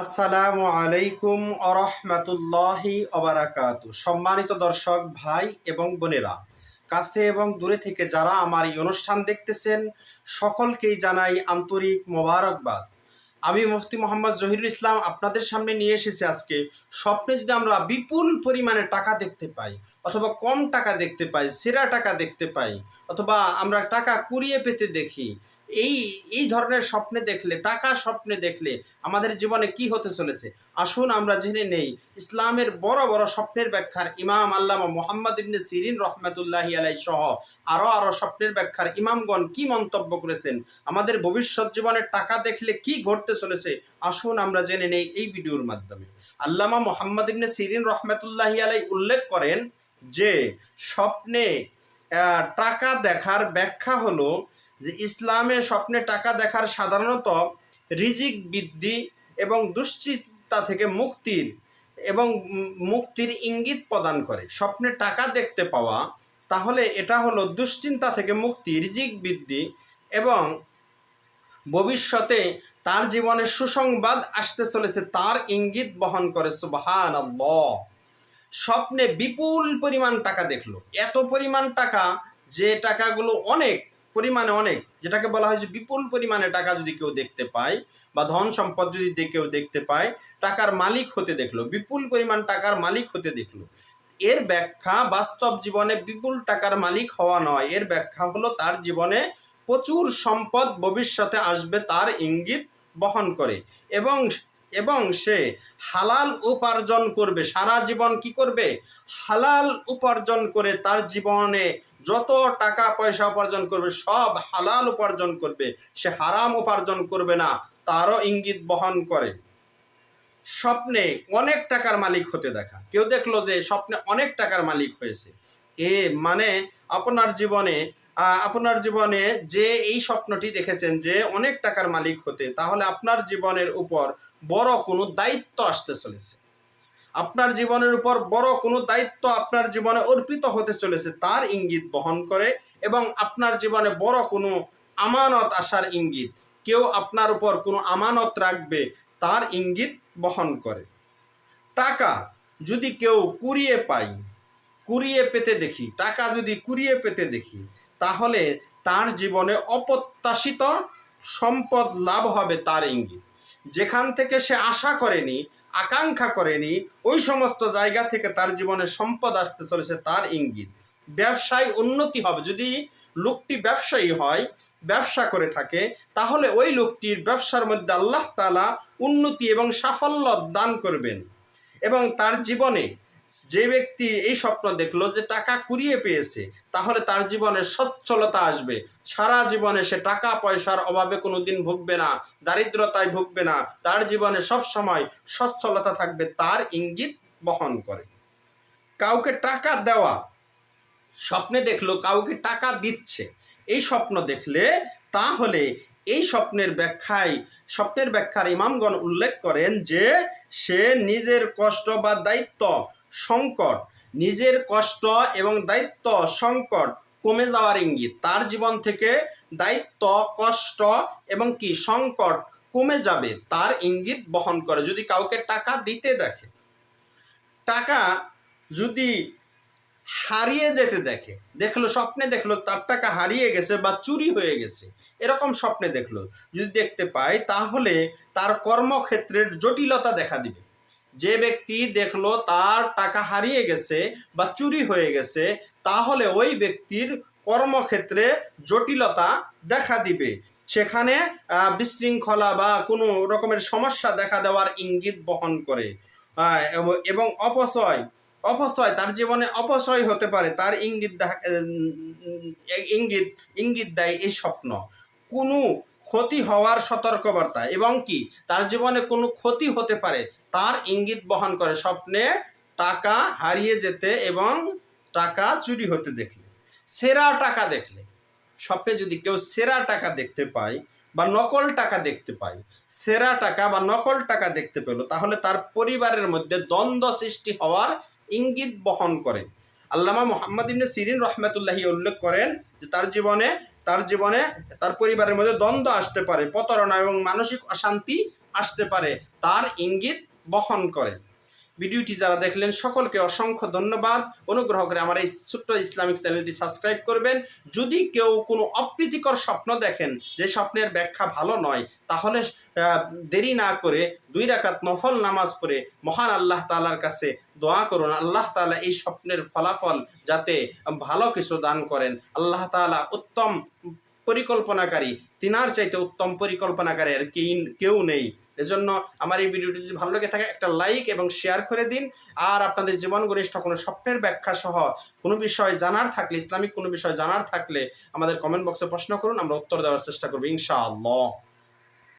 আসসালামু আলাইকুম আরহামাতুল্লাহি ওবারাকাতু। সম্মানিত দর্শক ভাই এবং বোনেরা, কাছে এবং দূরে থেকে যারা আমার এই অনুষ্ঠান দেখতেছেন সকলকেই জানাই আন্তরিক মোবারকবাদ। আমি মুফতি মোহাম্মদ জহিরুল ইসলাম আপনাদের সামনে নিয়ে এসেছি আজকে। স্বপ্নে যদি আমরা বিপুল পরিমাণে টাকা দেখতে পাই, অথবা কম টাকা দেখতে পাই, সেরা টাকা দেখতে পাই, অথবা আমরা টাকা কুড়িয়ে পেতে দেখি, এই এই ধরনের স্বপ্নে দেখলে, টাকা স্বপ্নে দেখলে আমাদের জীবনে কি হতে চলেছে, আসুন আমরা জেনে নেই ইসলামের বড় বড় স্বপ্নের ব্যাখ্যার ইমাম আল্লামা মুহাম্মদ ইবনে সিরিন রহমাতুল্লাহি আলাইহি সহ আরো স্বপ্নের ব্যাখ্যার ইমামগণ কি মন্তব্য করেছেন, আমাদের ভবিষ্যৎ জীবনে টাকা দেখলে কি ঘটতে চলেছে, আসুন আমরা জেনে নেই এই ভিডিওর মাধ্যমে। আল্লামা মুহাম্মদ ইবনে সিরিন রহমাতুল্লাহি আলাইহি উল্লেখ করেন যে স্বপ্নে টাকা দেখার ব্যাখ্যা হলো যে ইসলামে স্বপ্নে টাকা দেখার সাধারণত রিজিক বৃদ্ধি এবং দুশ্চিন্তা থেকে মুক্তির ইঙ্গিত প্রদান করে। স্বপ্নে টাকা দেখতে পাওয়া তাহলে এটা হলো দুশ্চিন্তা থেকে মুক্তি, রিজিক বৃদ্ধি এবং ভবিষ্যতে তার জীবনে সুসংবাদ আসতে চলেছে তার ইঙ্গিত বহন করে। সুবহানাল্লাহ। স্বপ্নে বিপুল পরিমাণ টাকা দেখলো, এত পরিমাণ টাকা যে টাকাগুলো অনেক অনেক, যেটাকে বলা হয় যে বিপুল পরিমাণে টাকা যদি কেউ দেখতে পায় বা ধন সম্পদ যদি কেউ দেখতে পায়, টাকার মালিক হতে দেখলো, বিপুল পরিমাণ টাকার মালিক হতে দেখলো, এর ব্যাখ্যা বাস্তব জীবনে বিপুল টাকার মালিক হওয়া নয়। এর ব্যাখ্যা হলো তার জীবনে প্রচুর সম্পদ ভবিষ্যতে আসবে তার ইঙ্গিত বহন করে এবং এবং সে হালাল উপার্জন করবে। সারা জীবন কি করবে? হালাল উপার্জন করে তার জীবনে যত টাকা পয়সা উপার্জন করবে সব হালাল উপার্জন করবে, সে হারাম উপার্জন করবে না, তারও ইঙ্গিত বহন করে। স্বপ্নে অনেক টাকার মালিক হতে দেখা, কেউ দেখলো যে স্বপ্নে অনেক টাকার মালিক হয়েছে, মানে আপনার জীবনে যে এই স্বপ্নটি দেখেছেন যে অনেক টাকার মালিক হতে, তাহলে আপনার জীবনের উপর বড় কোনো দায়িত্ব আসতে চলেছে, আপনার জীবনের উপর বড় কোনো দায়িত্ব আপনার জীবনে অর্পিত হতে চলেছে, তার ইঙ্গিত বহন করে। এবং আপনার জীবনে বড় কোনো আমানত আসার ইঙ্গিত, কেউ আপনার উপর কোনো আমানত রাখবে, তার ইঙ্গিত বহন করে। টাকা যদি কেউ কুড়িয়ে পেতে দেখি, টাকা যদি কুড়িয়ে পেতে দেখি, তাহলে তার জীবনে অপ্রত্যাশিত সম্পদ লাভ হবে তার ইঙ্গিত। যেখান থেকে সে আশা করেনি, আকাঙ্ক্ষা করেনি, ওই সমস্ত জায়গা থেকে তার জীবনে সম্পদ আসতে চলেছে তার ইঙ্গিত। ব্যবসায় উন্নতি হবে, যদি লোকটি ব্যবসায়ী হয়, ব্যবসা করে থাকে, তাহলে ওই লোকটির ব্যবসার মধ্যে আল্লাহ তাআলা উন্নতি এবং সাফল্য দান করবেন। এবং তার জীবনে যে ব্যক্তি এই স্বপ্ন দেখলো যে টাকা কুড়িয়ে পেয়েছে, তাহলে তার জীবনে সচ্ছলতা আসবে, সারা জীবনে সে টাকা পয়সার অভাবে কোনোদিন ভুগবে না, দারিদ্রতায় ভুগবে না, তার জীবনে সব সময় সচ্ছলতা থাকবে, তার ইঙ্গিত বহন করে। কাউকে টাকা দেওয়া, স্বপ্নে দেখলো কাউকে টাকা দিচ্ছে, এই স্বপ্ন দেখলে তাহলে এই স্বপ্নের ব্যাখ্যার ইমামগণ উল্লেখ করেন যে সে নিজের কষ্ট বা দায়িত্ব সংকট, নিজের কষ্ট এবং দায়িত্ব সংকট কমে যাওয়ার ইঙ্গিত, তার জীবন থেকে দায়িত্ব, কষ্ট এবং কি সংকট কমে যাবে, তার ইঙ্গিত বহন করে। যদি কাউকে টাকা দিতে দেখে, টাকা যদি হারিয়ে যেতে দেখলো, স্বপ্নে দেখলো তার টাকা হারিয়ে গেছে বা চুরি হয়ে গেছে, এরকম স্বপ্নে দেখলো যদি দেখতে পায়, তাহলে তার কর্মক্ষেত্রের জটিলতা দেখা দিবে। যে ব্যক্তি দেখলো তার টাকা হারিয়ে গেছে বা চুরি হয়ে গেছে, তাহলে ওই ব্যক্তির কর্মক্ষেত্রে জটিলতা দেখা দিবে, সেখানে বিশৃঙ্খলা বা কোনো রকমের সমস্যা দেখা দেওয়ার ইঙ্গিত বহন করে। এবং অপচয় তার জীবনে অপচয় হতে পারে, তার ইঙ্গিত দেয় এই স্বপ্ন। কোনো ক্ষতি হওয়ার সতর্কবার্তা এবং কি তার জীবনে কোনো ক্ষতি হতে পারে, তার ইঙ্গিত বহন করে স্বপ্নে টাকা হারিয়ে যেতে এবং টাকা চুরি হতে দেখলে। সেরা টাকা দেখলে, স্বপ্নে যদি কেউ সেরা টাকা দেখতে পায় বা নকল টাকা দেখতে পায়, সেরা টাকা বা নকল টাকা দেখতে পেল, তাহলে তার পরিবারের মধ্যে দ্বন্দ্ব সৃষ্টি হওয়ার ইঙ্গিত বহন করে। আল্লামা মুহাম্মদ ইবনে সিরিন রহমাতুল্লাহি উল্লেখ করেন যে তার পরিবারের মধ্যে দ্বন্দ্ব আসতে পারে, প্রতারণা এবং মানসিক অশান্তি আসতে পারে, তার ইঙ্গিত বহন করে। ভিডিওটি যারা দেখলেন সকলকে অসংখ্য ধন্যবাদ। অনুগ্রহ করে আমার এই ছোট্ট ইসলামিক চ্যানেলটি সাবস্ক্রাইব করবেন। যদি কেউ কোনো অপ্রীতিকর স্বপ্ন দেখেন, যে স্বপ্নের ব্যাখ্যা ভালো নয়, তাহলে দেরি না করে 2 রাকাত নফল নামাজ পড়ে মহান আল্লাহ তাআলার কাছে দোয়া করুন। আল্লাহ তাআলা এই স্বপ্নের ফলাফল যাতে ভালো কিছু দান করেন। আল্লাহ তাআলা উত্তম পরিকল্পনাকারী, তিনার চাইতে উত্তম পরিকল্পনাকারী আর কেউ নেই। এজন্য আমার এই ভিডিওটি যদি ভালো লেগে থাকে একটা লাইক এবং শেয়ার করে দিন। আর আপনাদের জীবন ঘনিষ্ঠ কোনো স্বপ্নের ব্যাখ্যা সহ কোনো বিষয় জানার থাকলে, ইসলামিক কোনো বিষয় জানার থাকলে আমাদের কমেন্ট বক্সে প্রশ্ন করুন, আমরা উত্তর দেওয়ার চেষ্টা করব ইনশাআল্লাহ।